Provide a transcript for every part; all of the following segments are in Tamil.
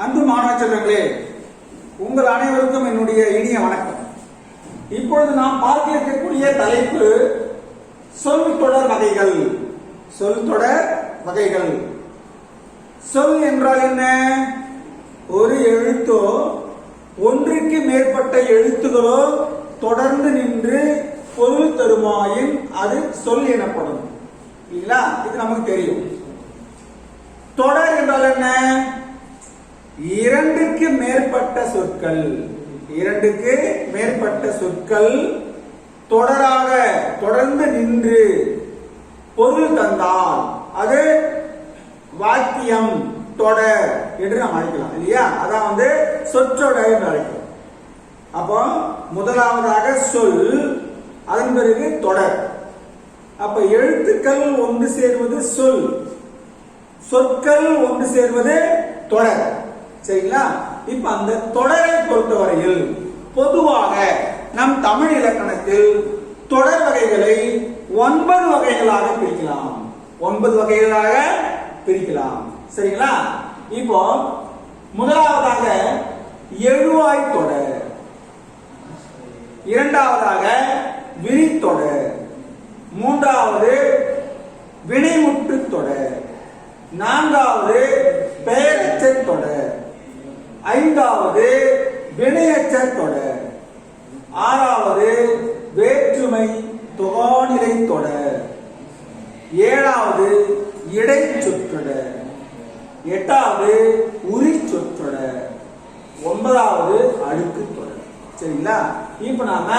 அன்பு மாணவ செல்வங்களே, உங்கள் அனைவருக்கும் என்னுடைய இனிய வணக்கம். இப்பொழுது நாம் பார்க்க இருக்கக்கூடிய தலைப்பு சொல் தொடர் வகைகள். சொல் தொடர் வகைகள். சொல் என்றால் என்ன? ஒரு எழுத்தோ ஒன்றுக்கு மேற்பட்ட எழுத்துகளோ தொடர்ந்து நின்று பொருள் தருமாயின் அது சொல் எனப்படும். இல்லைங்களா? இது நமக்கு தெரியும். தொடர் என்றால் என்ன? இரண்டுக்கு மேற்பட்ட சொற்கள், இரண்டுக்கு மேற்பட்ட சொற்கள் தொடராக தொடர்ந்து நின்று பொருள் தந்தால் அது வாக்கியம் தொடர் என்று நாம் அழைக்கலாம். இல்லையா? அதான் சொற்றொடர் என்று அழைக்கிறோம். அப்போ முதலாவதாக சொல், அதன் பிறகு தொடர். அப்ப எழுத்துக்கள் ஒன்று சேர்வது சொல், சொற்கள் ஒன்று சேர்வது தொடர். சரிங்களா? இப்ப அந்த தொடரை பொறுத்தவரையில் பொதுவாக நம் தமிழ் இலக்கணத்தில் தொடர் வகைகளை 9 வகைகளாக பிரிக்கலாம். 9 வகைகளாக பிரிக்கலாம். சரிங்களா? இப்போ முதலாவதாக எழுவாய் தொடர், இரண்டாவதாக விரித்தொடர், மூன்றாவது வினைமுற்று தொடர், நான்காவது பெயரச்சத் தொடர், ஐந்தாவது வினையச்சத் தொடர், ஆறாவது வேற்றுமை தொகாநிலை தொடர், ஏழாவது இடைச்சொற்றொடர், எட்டாவது உரி சொற்றொடர், 9வது அடுக்கு தொடர். சரிங்களா? இப்ப நாம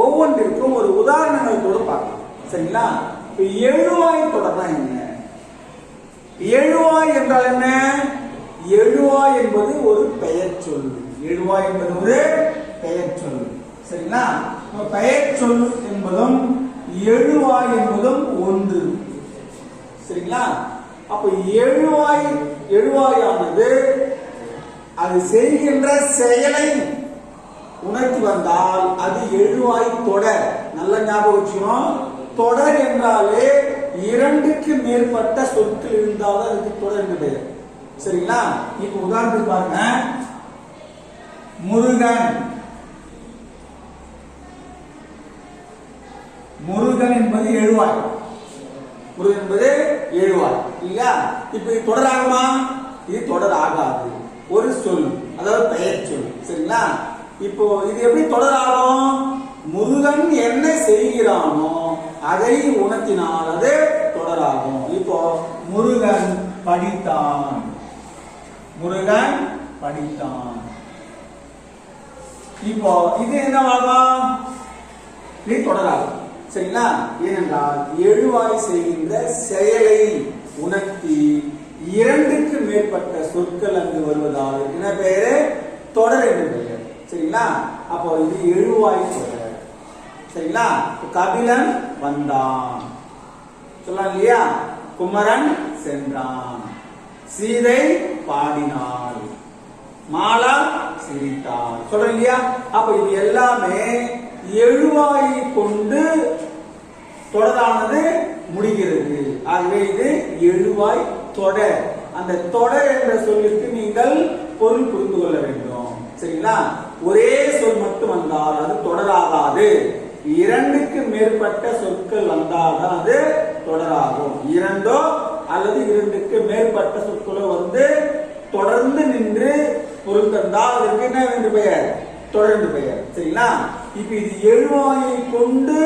ஒவ்வொன்றிற்கும் ஒரு உதாரணங்கள் கூட பார்க்கலாம். சரிங்களா? இப்ப எழுவாய் தொடர்னா என்ன? எழுவாய் என்றால் என்ன? எழுவாய் என்பது ஒரு பெயர் சொல். எழுவாய் என்பது ஒரு பெயர் சொல். சரிங்களா? பெயர் சொல் என்பதும் எழுவாய் என்பதும் ஒன்று. சரிங்களா? அப்ப எழுவாயானது அது செய்கின்ற செயலை உணர்த்தி வந்தால் அது எழுவாய் தொடர். நல்ல ஞாபகம் வச்சுக்கணும். தொடர் என்றாலே இரண்டுக்கு மேற்பட்ட சொற்கள் இருந்தாலும் அதுக்கு தொடர் என்று பெயர். சரிங்களா? இப்ப உதாரணத்துக்கு பாருங்க. முருகன், முருகன் என்பது எழுவாய். முருகன் என்பது எழுவாய். இல்லையா? இப்ப இது தொடர் ஆகுமா? இது தொடர் ஆகாது. ஒரு சொல், அதாவது பெயர் சொல். சரிங்களா? இப்போ இது எப்படி தொடர் ஆகும்? முருகன் என்ன செய்கிறானோ அதை உணர்த்தினால் அது தொடராகும். இப்போ முருகன் படித்தான், முருகன் படித்தான். இப்போ இது என்னவாகும்? இது தொடராகும். சரிங்களா? ஏனென்றால் எழுவாய் செய்கின்ற செயலை உணர்த்தி இரண்டுக்கு மேற்பட்ட சொற்கள் அங்கு வருவதால் என்ன பெயரு? தொடர் என்று பெயர். சரிங்களா? அப்போ இது எழுவாய் தொடர். சரிங்களா? கபிலன் வந்தான் சொல்லலாம் இல்லையா? குமரன் சென்றான், சீதை பாடினாள், மாலா சிரித்தாள் சொல்றேன் இல்லையா? அப்ப இது எல்லாமே எழுவாயை கொண்டு தொடரானது முடிகிறது. ஆகவே இது எழுவாய் தொடர். அந்த தொடர் என்ற சொல்லிற்கு நீங்கள் பொருள் புரிந்து கொள்ள வேண்டும். சரிங்களா? ஒரே சொல் மட்டும் வந்தால் அது தொடராகாது. இரண்டுக்கு மேற்பட்ட சொற்கள் வந்தால் அது தொடராகும். இரண்டோ அல்லது இரண்டுக்கு மேற்பட்ட சொற்களோ தொடர்ந்து நின்று பொருள் தந்தால் அதற்கு என்ன என்று பெயர்? தொடர் என்று பெயர். சரிங்களா? இப்ப இது எழுவாயை கொண்டு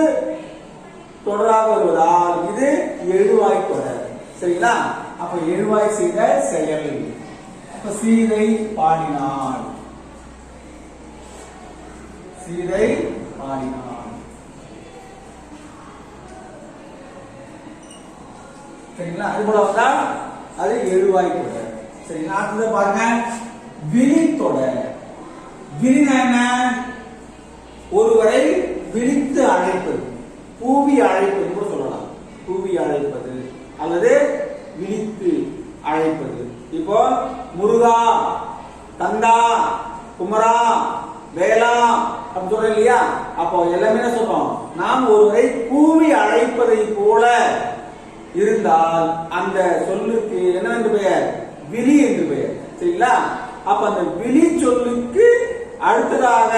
தொடராக வருவதால் இது எழுவாய் தொடர். சரிங்களா? அப்ப எழுவாய் செய்த செயல். அப்ப சீதை பாடினாள், சீதை பாடினாள். சரிங்களா? அது போல வந்தா அது எழுவாய் தொடர். சரிங்களா? அடுத்தது பாருங்க, விரித்தொடர். விரினா என்ன? ஒருவரை விழித்து அழைப்பது, கூவி அழைப்பது கூட சொல்லலாம். கூவி அழைப்பது அல்லது விழித்து அழைப்பது. இப்போ முருகா, கந்தா, குமரா, வேளா அப்படி சொல்றோம் இல்லையா? அப்போ எல்லாமே என்ன சொல்றோம்? நாம் ஒருவரை கூவி அழைப்பதை போல இருந்தால் அந்த சொல்லுக்கு என்ன என்று பெயர்? விரி என்று பெயர். சரிங்களா? அப்ப அந்த விழி சொல்லுக்கு அடுத்ததாக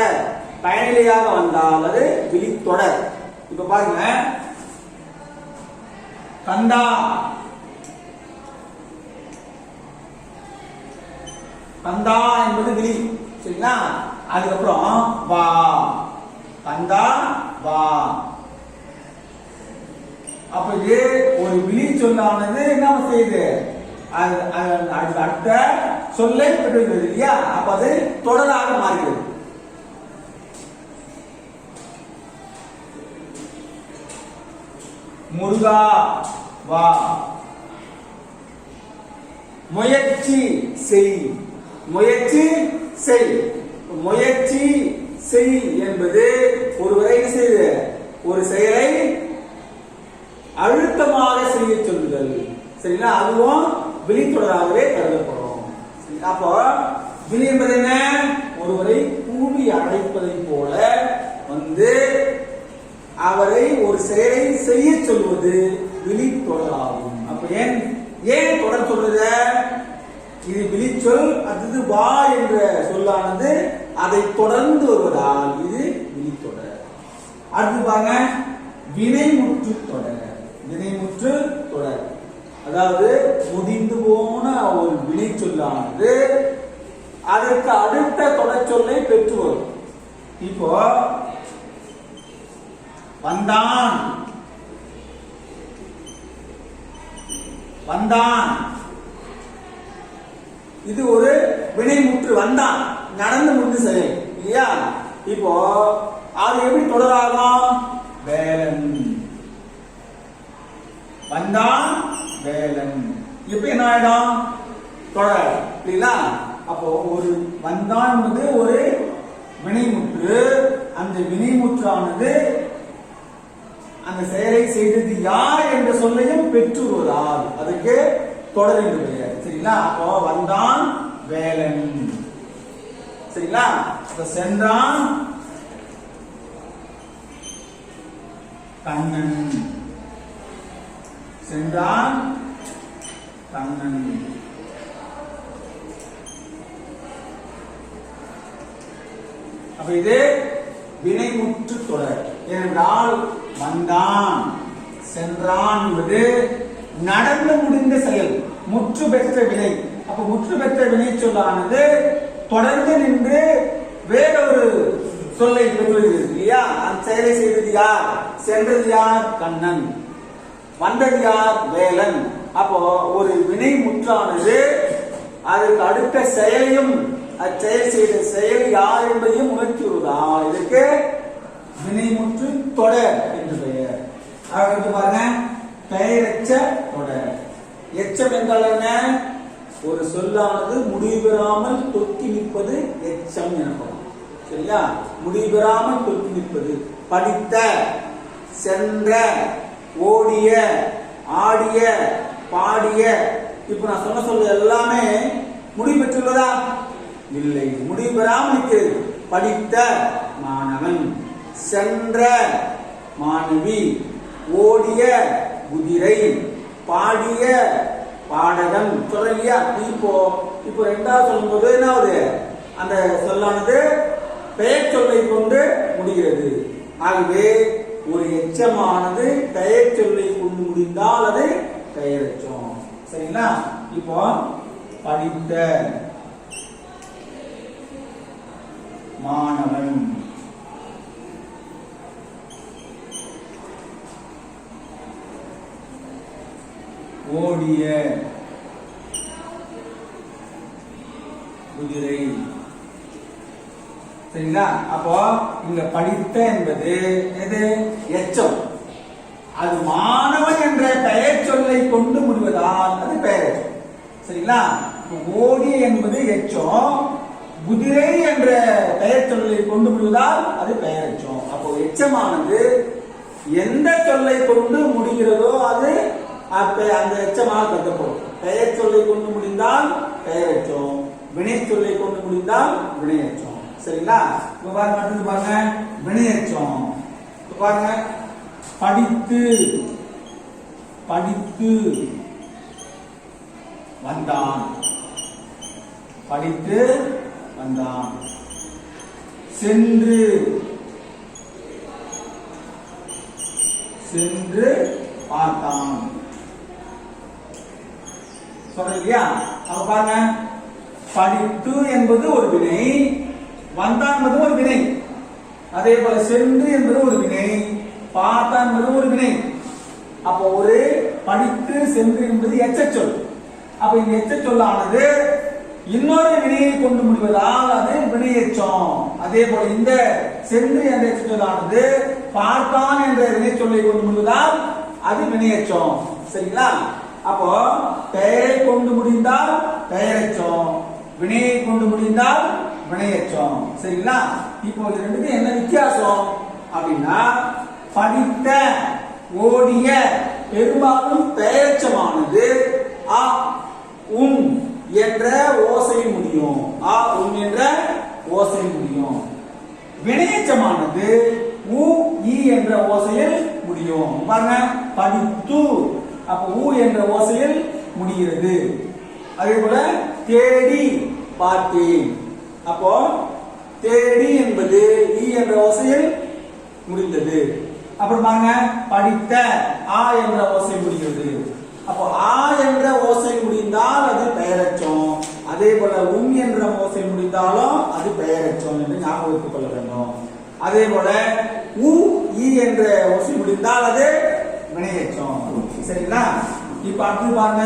பயனிலையாக வந்தால் அது விழித்தொடர். இப்ப பாருங்க, கந்தா, கந்தா என்பது விழி, சரிங்களா? அதுக்கப்புறம் வா, கந்தா வா. அப்ப இது ஒரு விழி சொல்லானது என்ன செய்யுது, அடுத்த சொல்லை பெற்றுகிறது இல்லையா? அப்ப அது தொடராக மாறுகிறது. முருகா வா, முயற்சி செய், முயற்சி செய். முயற்சி செய் என்பது ஒருவரை செய்து ஒரு செயலை அழுத்தமாக செய்ய சொல்லுதல், சரிங்களா? அதுவும் விழித்தொடராகவே கருதப்படும். அப்போ விழி என்பது என்ன? ஒருவரை கூவி அழைப்பதை போல வந்து அவரை ஒரு செயலை செய்ய சொல்வது விழித்தொடராகும். அப்ப ஏன் தொடர் சொல்றது? இது விழிச்சொல், அது வா என்ற சொல்லானது அதை தொடர்ந்து வருவதால் இது விழித்தொடர். அடுத்து பாருங்க, வினைமுற்று தொடர். வினைமுற்று தொடர் அதாவது முடிந்து போன ஒரு வினை சொல்லானது அதற்கு அடுத்த தொடர் சொல்லை பெற்று வரும். இப்போ வந்தான், வந்தான், இது ஒரு வினைமுற்று. வந்தான் நடந்து முடிந்து செயல் இல்லையா? இப்போ அது எப்படி தொடராகும்? வேலன், வந்தான் வேலன். இப்ப என்ன ஆயிடும்? தொடர் இல்லையா? அப்போ ஒரு வந்தான் என்பது ஒரு வினைமுற்று. அந்த வினைமுற்றானது அந்த செயலை செய்தது யார் என்ற சொல்லையும் பெற்று வருவதால் அதுக்கு தொடர் என்று பெயர், சரிங்களா? அப்போ வந்தான் வேலன், சரிங்களா? அப்ப சென்றான் கண்ணன், சென்றான் கண்ணன். அப்ப இது வினைமுற்று தொடர். ஏனென்றால் வந்தான் சென்றான் என்பது நடந்து முடிந்த செயல், முற்று பெற்ற வினை. அப்ப முற்று பெற்ற வினை சொல்லானது தொடர்ந்து நின்று வேறொரு சொல்லை பெற்றுகிறது இல்லையா? அந்த செயலை செய்தது யார்? சென்றது யார்? கண்ணன். வந்தது யார்? வேலன். அப்போ ஒரு வினை முற்றானது அதுக்கு அடுத்த செயலையும் அச்செயல் செய்த செயல் யார் என்பதையும் உணர்த்தி வருவதால் இதற்கு வினைமுற்று தொடர் என்று பெயர். அடுத்து பாருங்க, பெயரச்ச தொடர். எச்சம் என்றால் என்ன? ஒரு சொல்லானது முடிவுபெறாமல் தொக்கி நிற்பது எச்சம் எனப்படும், சரியா? முடிவுபெறாமல் தொக்கி நிற்பது. படித்த, சென்ற, ஓடிய, ஆடிய, பாடிய. இப்ப நான் சொன்ன சொல்ல எல்லாமே முடிவு பெற்றுள்ளதா? இல்லை, முடிவு பெறாமல் இருக்கிறது. படித்த மாணவன், சென்ற மாணவி, ஓடிய குதிரை, பாடிய பாடகன் சொல்லியா? இப்போ ரெண்டாவது சொல்லும்போது என்னாவது? அந்த சொல்லானது பெயர் சொல்லை கொண்டு முடிகிறது. ஆகவே ஒரு எச்சமானது பெயர் சொல்லை கொண்டு முடிந்தால் அது பெயரெச்சம், சரிங்களா? இப்போ படித்த மாணவன், ஓடிய குதிரை, சரிங்களா? அப்போ இங்க படித்த என்பது எது? எச்சம். அது மாணவன் என்ற பெயர் சொல்லை கொண்டு முடிவதால் அது பெயரெச்சம், சரிங்களா? ஓடிய என்பது எச்சம், குதிரை என்ற பெயர் சொல்லை கொண்டு முடிவதால் அது பெயரெச்சம். அப்போ எச்சமானது எந்த சொல்லை கொண்டு முடிகிறதோ அது அந்த எச்சமாக கருதப்படும். பெயர் சொல்லை கொண்டு முடிந்தால் பெயரெச்சம், வினை சொல்லை கொண்டு முடிந்தால் வினையெச்சம், சரிங்களா? இப்ப பாருங்க, பாருங்க வினையெச்சம். பாருங்க, படித்து, படித்து வந்தான், படித்து வந்தான். சென்று சென்று பார்த்தான். சொல்றேன் இல்லையா? அப்ப பாருங்க, படித்து என்பது ஒரு வினை, வந்தான் என்பது ஒரு வினை. அதே போல சென்று என்பது ஒரு வினை, பார்த்தான் என்பது ஒரு வினை. அப்போ ஒரு படித்து சென்று என்பது எச்சச்சொல். அப்ப இந்த எச்சச்சொல்லானது இன்னொரு வினையை கொண்டு முடிவதால் அது வினையெச்சம். அதே போல இந்த சென்று என்ற எச்சச்சொல்லானது பார்த்தான் என்ற வினைச்சொல்லை கொண்டு முடிவதால் அது வினையெச்சம். சரிங்களா? அப்போ பெயரை கொண்டு முடிந்தால் பெயரெச்சம், வினையை கொண்டு முடிந்தால் வினையெச்சம். சரிங்களா? இப்போ இது ரெண்டுக்கும் என்ன வித்தியாசம் அப்படின்னா, படித்த ஓடிய பெரும்பாலும் பெயரெச்சமானது அ உம் என்ற ஓசை முடியும். அ உம் என்ற ஓசை முடியும். வினையெச்சமானது உ இ என்ற ஓசையில் முடியும். பாருங்க, படித்து அப்ப உ என்ற ஓசையில் முடிகிறது. அதே போல தேடி பார்த்தேன், அப்போ தேடி என்பது இ என்ற ஓசையில் முடிந்தது. அப்புறம் பாருங்க, படித்த ஆ என்ற ஓசை முடிகிறது. அப்போ ஆ என்ற ஓசை முடிந்தால் அது பெயரெச்சம். அதே போல உம் என்ற ஓசை முடிந்தாலும் அது பெயரெச்சம் என்று ஞாபகம் வைத்துக் கொள்ள வேண்டும். அதே போல உ இ என்ற ஓசை முடிந்தால் அது வினையெச்சம். சரிங்களா? இப்ப அடுத்து பாருங்க,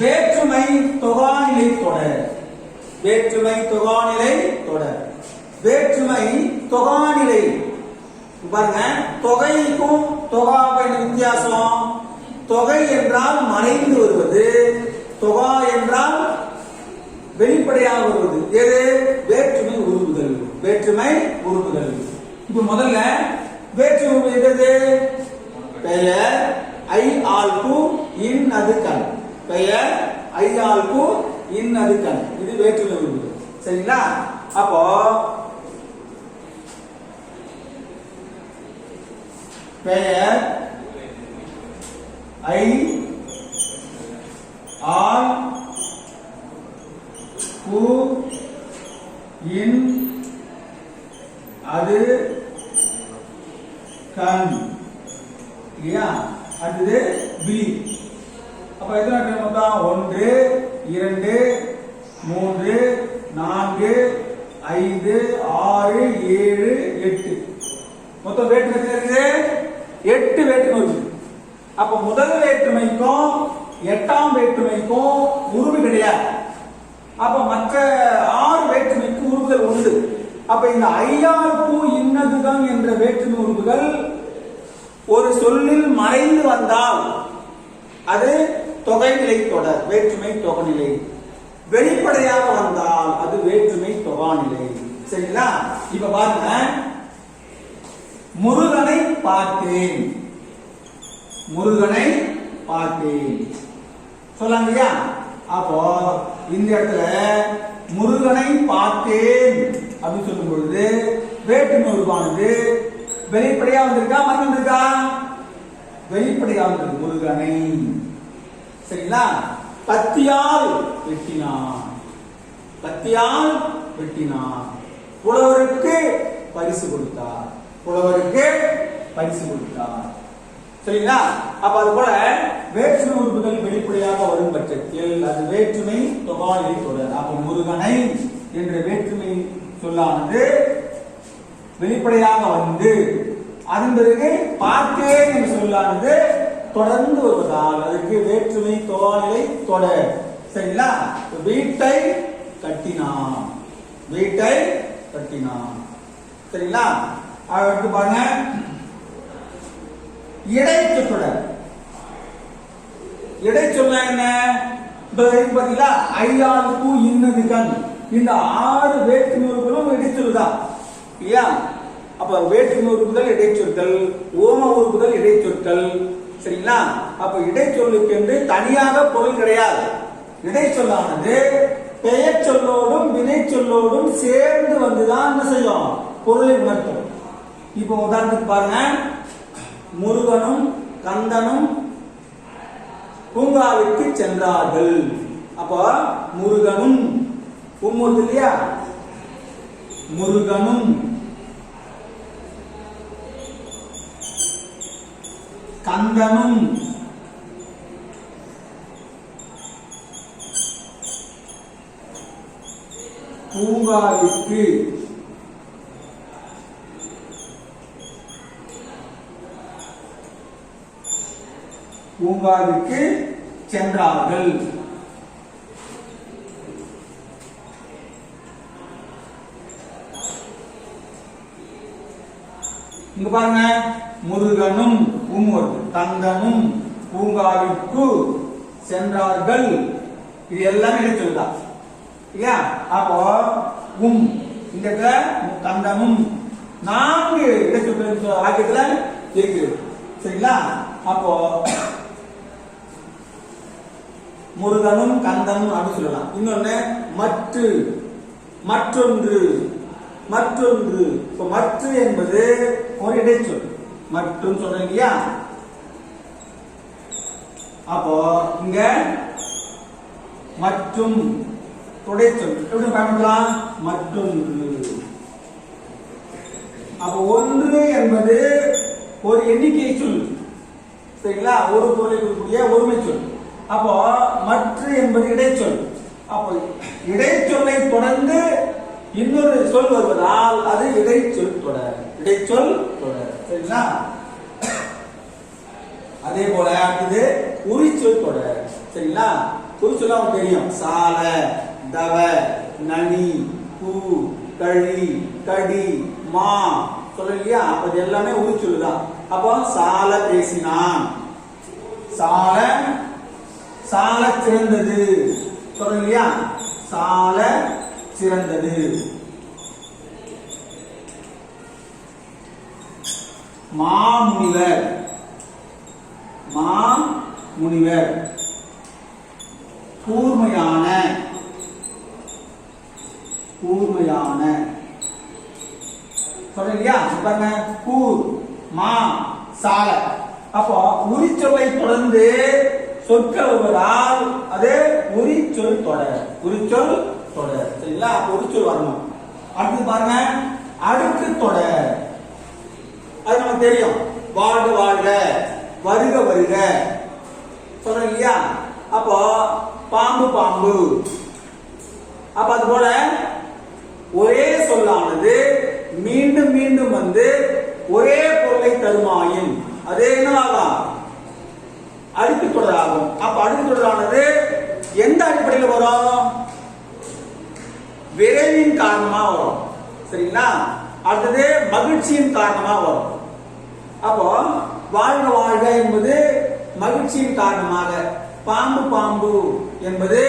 வேற்றுமை தொகாநிலை தொடர். வேற்றுமை தொகாநிலை தொடர். வேற்றுமை தொகாநிலை பாருங்க, தொகைக்கும் தொகாவுக்கும் வித்தியாசம். தொகை என்றால் மறைந்து வருவது, தொகா என்றால் வெளிப்படையாக வருவது. எது? வேற்றுமை உருவுதல். வேற்றுமை உருவுதல். இப்ப முதல்ல வேற்றுமை எது? பெயர் ஐ ஆல் கு இன் அது கண். பெயர் ஐ ஆல் கு இன் அது கண். இது வேற்றுமை உருவுதல். சரிங்களா? அப்போ பெயர் ஐ ஆல் கு இன் அது கண். இல்லையா? அடுத்தது விழி. அப்ப எத்தனை மொத்தம்? 1 2 3 4 5 6 7 8. மொத்தம் வேற்றுமை இருக்குது 8 வேற்றுமை இருக்குது. அப்ப முதல் வேற்றுமைக்கும் 8ஆம் வேற்றுமைக்கும் உருவு கிடையாது. அப்ப மற்ற 6 வேற்றுமைக்கு உருவுகள் உண்டு. அப்ப இந்த ஐயாருக்கு இன்னதுதான் என்ற வேற்றுமை உருவுகள் ஒரு சொல்லில் மறைந்து வந்தால் அது தொகைநிலை தொடர், வேற்றுமை தொகைநிலை. வெளிப்படையாக வந்தால் அது வேற்றுமை தொகாநிலை. சரிங்களா? இப்ப பாருங்க, முருகனை பார்த்தேன். முருகனை பார்த்தேன் சொல்லாங்க இல்லையா? அப்போ இந்த இடத்துல முருகனை பார்த்தேன் அப்படின்னு சொல்லும் பொழுது வேற்றுமை உருவானது வெளிப்படையா வந்திருக்கா, மறைந்து வந்திருக்கா? வெளிப்படையா வந்திருக்கு. முருகனை. சரிங்களா? கத்தியால் வெட்டினான். கத்தியால் வெட்டினான். புலவருக்கு பரிசு கொடுத்தார். புலவருக்கு பரிசு கொடுத்தார். சரிங்களா? அப்ப அது போல வேற்றுமை உறுப்புகள் வெளிப்படையாக வரும் பட்சத்தில் அது வேற்றுமை தொகாநிலை தொடர். அப்ப முருகனை என்ற வேற்றுமை சொல்லானது வெளிப்படையாக வந்து அதன் பிறகு பார்த்தேன் என்ற சொல்லானது தொடர்ந்து வருவதால் அதுக்கு வேற்றுமை தொகாநிலை தொடர். சரிங்களா? வீட்டை கட்டினான். வீட்டை கட்டினான். சரிங்களா? அடுத்து பாருங்க, இடைச்சொற்றொடர். இடைச்சொல்ல என்ன? பாத்தீங்களா? ஐயாளுக்கு இன்னது கண். இந்த 6 வேற்றுமை உறுப்புகளும் இடைச்சொல்தான் இல்லையா? அப்ப வேற்றுமை உறுப்புகள் இடைச்சொற்கள், ஓம உறுப்புகள் இடைச்சொற்கள். சரிங்களா? அப்ப இடைச்சொல்லுக்கு என்று தனியாக பொருள் கிடையாது. இடைச்சொல்லானது பெயர் சொல்லோடும் வினை சொல்லோடும் சேர்ந்து வந்துதான் என்ன செய்யும்? பொருளை உணர்த்தும். இப்போ உதாரணத்துக்கு பாருங்க, முருகனும் கந்தனும் பூங்காவிற்கு சென்றார்கள். அப்போ முருகனும் வருது இல்லையா, முருகனும் கந்தனும் பூங்காவிற்கு சென்றார்கள். இங்க பாருங்க, முருகனும் கந்தனும் பூங்காவிற்கு சென்றார்கள். இது எல்லாமே இடைச்சொல்தான் இல்லையா? அப்போ இந்த கந்தனும் 4 இடைச்சொல் வாக்கியத்துல இருக்கு. சரிங்களா? அப்போ முருகனும் கந்தனும் அப்படின்னு சொல்லலாம். இன்னொன்னு மற்றொன்று. இப்போ மற்ற என்பது ஒரு இடைச்சொல். மற்றும் சொல்றேன் இல்லையா? அப்போ இங்க மற்றும் தொடைச்சொல் எப்படி பயன்படுத்தலாம்? மற்றொன்று. அப்போ ஒன்று என்பது ஒரு எண்ணிக்கை சொல். சரிங்களா? ஒரு பொருளை குறிக்கக்கூடிய ஒருமை சொல். அப்போ மற்ற என்பது இடைச்சொல். அப்போ இடைச்சொல்லை தொடர்ந்து இன்னொரு சொல் வருவதால் அது இடைச்சொல் தொடர். சரிங்களா? அதே போல அடுத்தது உரிச்சொல் தொடர். சரிங்களா? உரிச்சொல் உங்களுக்கு தெரியும். சால, தவ, நனி, பூ, கழி, கடி, மா சொல்ல இல்லையா? அப்ப இது எல்லாமே உரிச்சொல் தான். அப்போ சால பேசினான், சால சிறந்தது சொல்ல இல்லையா? சால சிறந்தது. மாமுனிவர் கூர்மையான சொல்ல இல்லையா? பாருங்க, கூர், மா, சால. அப்போ உரிச்சொல்லை தொடர்ந்து சொற்கள் வருவதால் அது உரிச்சொல் தொடர். சரிங்களா? உரிச்சொல் வரணும். அடுத்து பாருங்க, அடுக்கு தொடர். அது நமக்கு தெரியும். வாழ்க வாழ்க, வருக வருக சொல்றோம் இல்லையா? அப்போ பாம்பு. அப்ப அது போல ஒரே சொல்லானது மீண்டும் மீண்டும் வந்து ஒரே பொருளை தருமாயின் அது என்னவாகும்? அடுக்கு தொடராகும். அப்ப அடுக்கு தொடரானது எந்த அடிப்படையில் வரும்? விரைவின் காரணமா வரும். சரிங்களா? அடுத்தது மகிழ்ச்சியின் காரணமா வரும். அப்போ வாழ்க வாழ்க என்பது மகிழ்ச்சியின் காரணமாக, பாம்பு என்பது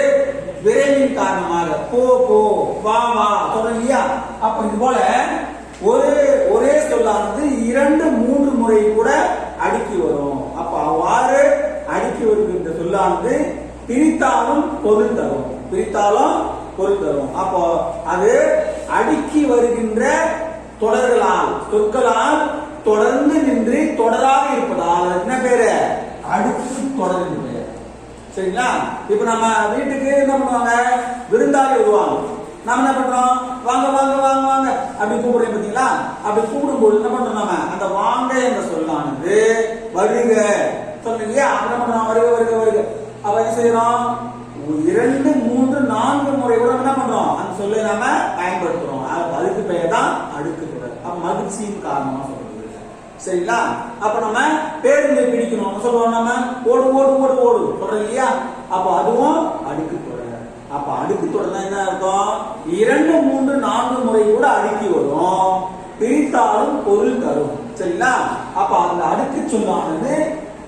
விரைவின் காரணமாக, போ வா சொல்ல இல்லையா? அப்ப இது போல ஒரே சொல்லானது 2-3 முறை கூட அடுக்கி வரும். அப்ப அவ்வாறு அடுக்கி வருகின்ற சொல்லானது பிரித்தாலும் பொருள் தரும். அப்போ அது அடுக்கி வருகின்ற தொடர்களால், சொற்களால் தொடர்ந்து நின்று தொடராக இருப்பதால் என்ன பேரு? அடுக்கு தொடர் என்று பெயர். சரிங்களா? இப்ப நம்ம வீட்டுக்கு என்ன பண்ணுவாங்க? விருந்தாளி வருவாங்க. நாம என்ன பண்றோம்? வாங்க வாங்க வாங்க வாங்க அப்படி கூப்பிடுறோம் பாத்தீங்களா? அப்படி கூப்பிடும்போது என்ன பண்றோம்? நாம அந்த வாங்க என்ற சொல்லானது வருக சொல்ல இல்லையா? என்ன பண்றோம்? வருக. அப்ப என்ன செய்யறோம்? 2-3-4 முறை கூட என்ன பண்றோம்? அந்த சொல்லை நாம பயன்படுத்துறோம். அதுக்கு பெயர் தான் அடுக்கு தொடர். அப்ப மகிழ்ச்சியின் காரணமா சொல்றது. சரிங்களா? அப்ப நம்ம பேருந்தை பிடிக்கணும் சொல்லுவோம். நம்ம ஓடு சொல்றோம் இல்லையா? அப்ப அதுவும் அடுக்கு தொடர். அப்ப அடுக்கு தொடர் என்ன அர்த்தம்? 2-3-4 முறை கூட அடுக்கி வரும், பிரித்தாலும் பொருள் தரும். சரிங்களா? அப்ப அந்த அடுக்கு சொல்லானது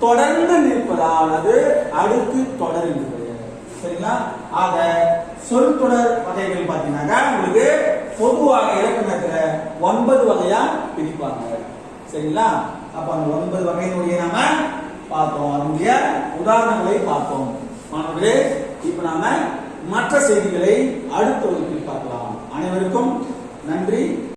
தொடர்ந்து நிற்பதால் அது அடுக்கு தொடர் என்று பெயர். சரிங்களா? ஆக சொல் தொடர் வகைகள் பாத்தீங்கன்னா உங்களுக்கு பொதுவாக இலக்கணத்துல 9 வகையா பிரிப்பாங்க. சரிங்களா? அப்ப அந்த 9 வகையினுடைய நாம பார்த்தோம். அதனுடைய உதாரணங்களை பார்த்தோம். மாணவர்களே, இப்ப நாம மற்ற செய்திகளை அடுத்த வகுப்பில் பார்க்கலாம். அனைவருக்கும் நன்றி.